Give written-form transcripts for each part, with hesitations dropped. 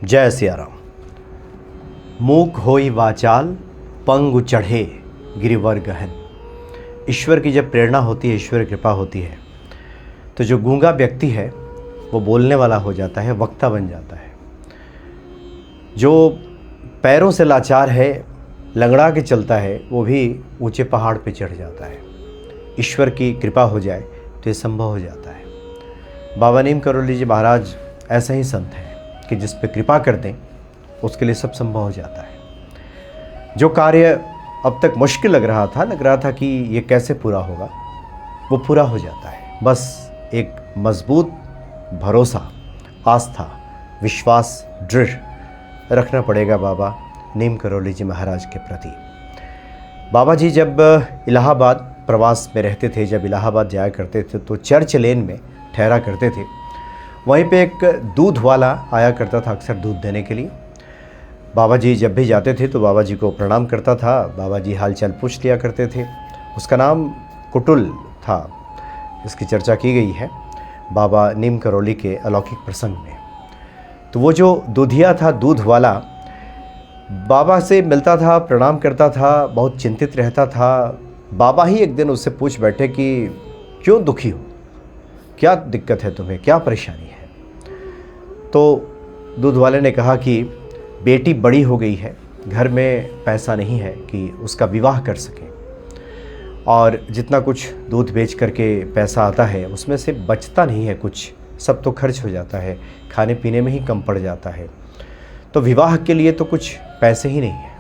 जय सिया राम। मूक होई वाचाल पंगु चढ़े गिरिवर गहन। ईश्वर की जब प्रेरणा होती है, ईश्वर की कृपा होती है, तो जो गूंगा व्यक्ति है वो बोलने वाला हो जाता है, वक्ता बन जाता है। जो पैरों से लाचार है, लंगड़ा के चलता है, वो भी ऊंचे पहाड़ पे चढ़ जाता है। ईश्वर की कृपा हो जाए तो ये संभव हो जाता है। बाबा नीम करोली जी महाराज ऐसा ही संत हैं कि जिस पे कृपा कर दें उसके लिए सब संभव हो जाता है। जो कार्य अब तक मुश्किल लग रहा था कि ये कैसे पूरा होगा, वो पूरा हो जाता है। बस एक मजबूत भरोसा, आस्था, विश्वास दृढ़ रखना पड़ेगा बाबा नीम करोली जी महाराज के प्रति। बाबा जी जब इलाहाबाद प्रवास में रहते थे, जब इलाहाबाद जाया करते थे तो चर्च लेन में ठहरा करते थे। वहीं पे एक दूध वाला आया करता था अक्सर दूध देने के लिए। बाबा जी जब भी जाते थे तो बाबा जी को प्रणाम करता था, बाबा जी हालचाल पूछ लिया करते थे। उसका नाम कुटुल था, इसकी चर्चा की गई है बाबा नीम करोली के अलौकिक प्रसंग में। तो वो जो दूधिया था, दूध वाला, बाबा से मिलता था, प्रणाम करता था, बहुत चिंतित रहता था। बाबा ही एक दिन उससे पूछ बैठे कि क्यों दुखी हो, क्या दिक्कत है तुम्हें, क्या परेशानी है। तो दूध वाले ने कहा कि बेटी बड़ी हो गई है, घर में पैसा नहीं है कि उसका विवाह कर सकें, और जितना कुछ दूध बेच करके पैसा आता है उसमें से बचता नहीं है कुछ, सब तो खर्च हो जाता है, खाने पीने में ही कम पड़ जाता है। तो विवाह के लिए तो कुछ पैसे ही नहीं है।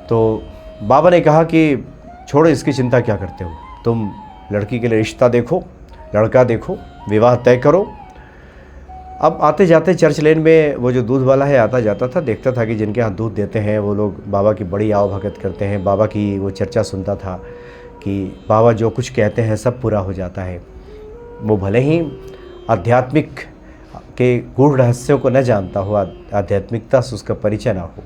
तो बाबा ने कहा कि छोड़ो, इसकी चिंता क्या करते हो, तुम लड़की के लिए रिश्ता देखो, लड़का देखो, विवाह तय करो। अब आते जाते चर्च लेन में वो जो दूध वाला है आता जाता था, देखता था कि जिनके यहाँ दूध देते हैं वो लोग बाबा की बड़ी आव भगत करते हैं। बाबा की वो चर्चा सुनता था कि बाबा जो कुछ कहते हैं सब पूरा हो जाता है। वो भले ही आध्यात्मिक के गूढ़ रहस्यों को न जानता हो, आध्यात्मिकता से उसका परिचय ना हो,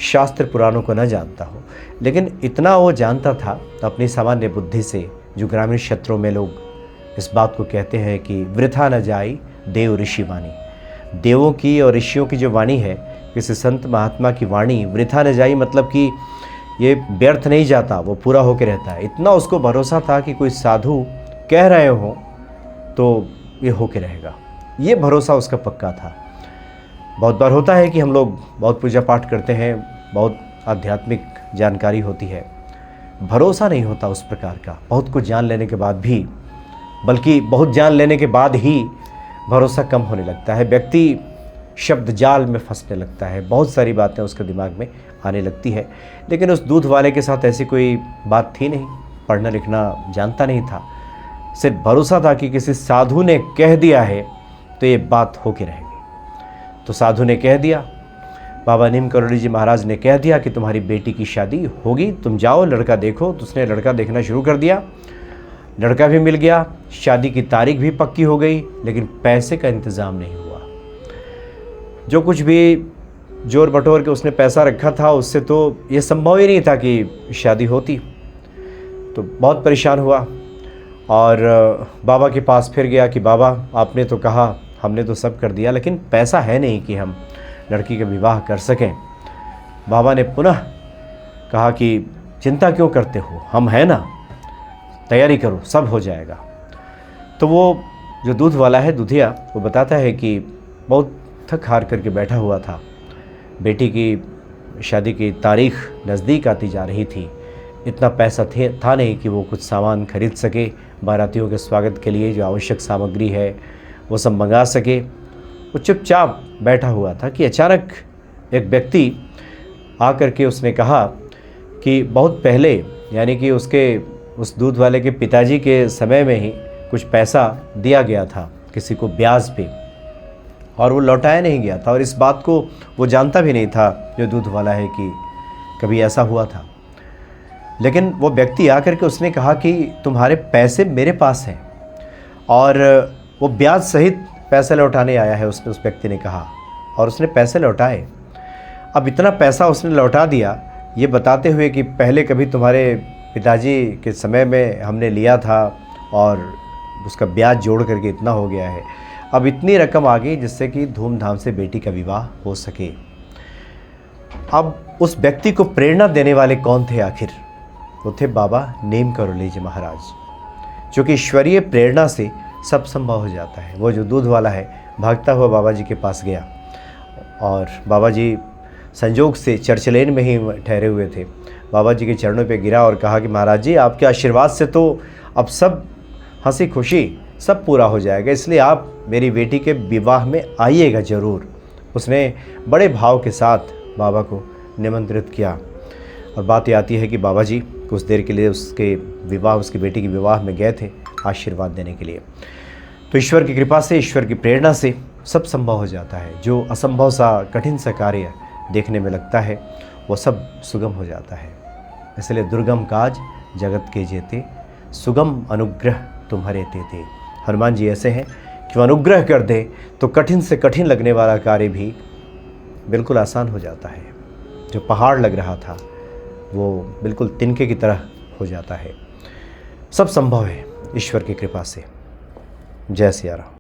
शास्त्र पुराणों को न जानता हो, लेकिन इतना वो जानता था अपनी सामान्य बुद्धि से, जो ग्रामीण क्षेत्रों में लोग इस बात को कहते हैं कि वृथा न जाई देव ऋषि वाणी। देवों की और ऋषियों की जो वाणी है, किसी संत महात्मा की वाणी वृथा न जाई, मतलब कि ये व्यर्थ नहीं जाता, वो पूरा होकर रहता है। इतना उसको भरोसा था कि कोई साधु कह रहे हो तो ये होकर रहेगा, ये भरोसा उसका पक्का था। बहुत बार होता है कि हम लोग बहुत पूजा पाठ करते हैं, बहुत आध्यात्मिक जानकारी होती है, भरोसा नहीं होता उस प्रकार का, बहुत कुछ जान लेने के बाद भी, बल्कि बहुत जान लेने के बाद ही भरोसा कम होने लगता है। व्यक्ति शब्द जाल में फंसने लगता है, बहुत सारी बातें उसके दिमाग में आने लगती है। लेकिन उस दूध वाले के साथ ऐसी कोई बात थी नहीं, पढ़ना लिखना जानता नहीं था, सिर्फ भरोसा था कि किसी साधु ने कह दिया है तो ये बात होके रहेगी। तो साधु ने कह दिया, बाबा नीम करोली जी महाराज ने कह दिया कि तुम्हारी बेटी की शादी होगी, तुम जाओ लड़का देखो। तो उसने लड़का देखना शुरू कर दिया, लड़का भी मिल गया, शादी की तारीख भी पक्की हो गई, लेकिन पैसे का इंतज़ाम नहीं हुआ। जो कुछ भी जोर बटोर के उसने पैसा रखा था उससे तो ये संभव ही नहीं था कि शादी होती। तो बहुत परेशान हुआ और बाबा के पास फिर गया कि बाबा आपने तो कहा, हमने तो सब कर दिया, लेकिन पैसा है नहीं कि हम लड़की का विवाह कर सकें। बाबा ने पुनः कहा कि चिंता क्यों करते हो, हम हैं ना, तैयारी करो, सब हो जाएगा। तो वो जो दूध वाला है, दूधिया, वो बताता है कि बहुत थक हार करके बैठा हुआ था, बेटी की शादी की तारीख नज़दीक आती जा रही थी, इतना पैसा था नहीं कि वो कुछ सामान खरीद सके, बारातियों के स्वागत के लिए जो आवश्यक सामग्री है वो सब मंगा सके। वो चुपचाप बैठा हुआ था कि अचानक एक व्यक्ति आकर के उसने कहा कि बहुत पहले, यानी कि उसके उस दूध वाले के पिताजी के समय में ही कुछ पैसा दिया गया था किसी को ब्याज पे, और वो लौटाया नहीं गया था, और इस बात को वो जानता भी नहीं था जो दूध वाला है कि कभी ऐसा हुआ था। लेकिन वो व्यक्ति आकर के उसने कहा कि तुम्हारे पैसे मेरे पास हैं, और वो ब्याज सहित पैसे लौटाने आया है, उसने, उस व्यक्ति ने कहा, और उसने पैसे लौटाए। अब इतना पैसा उसने लौटा दिया ये बताते हुए कि पहले कभी तुम्हारे पिताजी के समय में हमने लिया था और उसका ब्याज जोड़ करके इतना हो गया है। अब इतनी रकम आ गई जिससे कि धूमधाम से बेटी का विवाह हो सके। अब उस व्यक्ति को प्रेरणा देने वाले कौन थे आखिर? वो थे बाबा नीम करोली जी महाराज, क्योंकि ईश्वरीय प्रेरणा से सब संभव हो जाता है। वो जो दूध वाला है भागता हुआ बाबा जी के पास गया और बाबा जी संजोग से चर्च लेन में ही ठहरे हुए थे। बाबा जी के चरणों पे गिरा और कहा कि महाराज जी, आपके आशीर्वाद से तो अब सब हंसी खुशी सब पूरा हो जाएगा, इसलिए आप मेरी बेटी के विवाह में आइएगा ज़रूर। उसने बड़े भाव के साथ बाबा को निमंत्रित किया और बात ये आती है कि बाबा जी कुछ देर के लिए उसकी बेटी के विवाह में गए थे आशीर्वाद देने के लिए। तो ईश्वर की कृपा से, ईश्वर की प्रेरणा से सब संभव हो जाता है। जो असंभव सा, कठिन सा कार्य देखने में लगता है वो सब सुगम हो जाता है। इसलिए दुर्गम काज जगत के जेते, सुगम अनुग्रह तुम्हारे तेते। हनुमान जी ऐसे हैं कि वो अनुग्रह कर दे तो कठिन से कठिन लगने वाला कार्य भी बिल्कुल आसान हो जाता है। जो पहाड़ लग रहा था वो बिल्कुल तिनके की तरह हो जाता है। सब संभव है ईश्वर की कृपा से। जय सिया राम।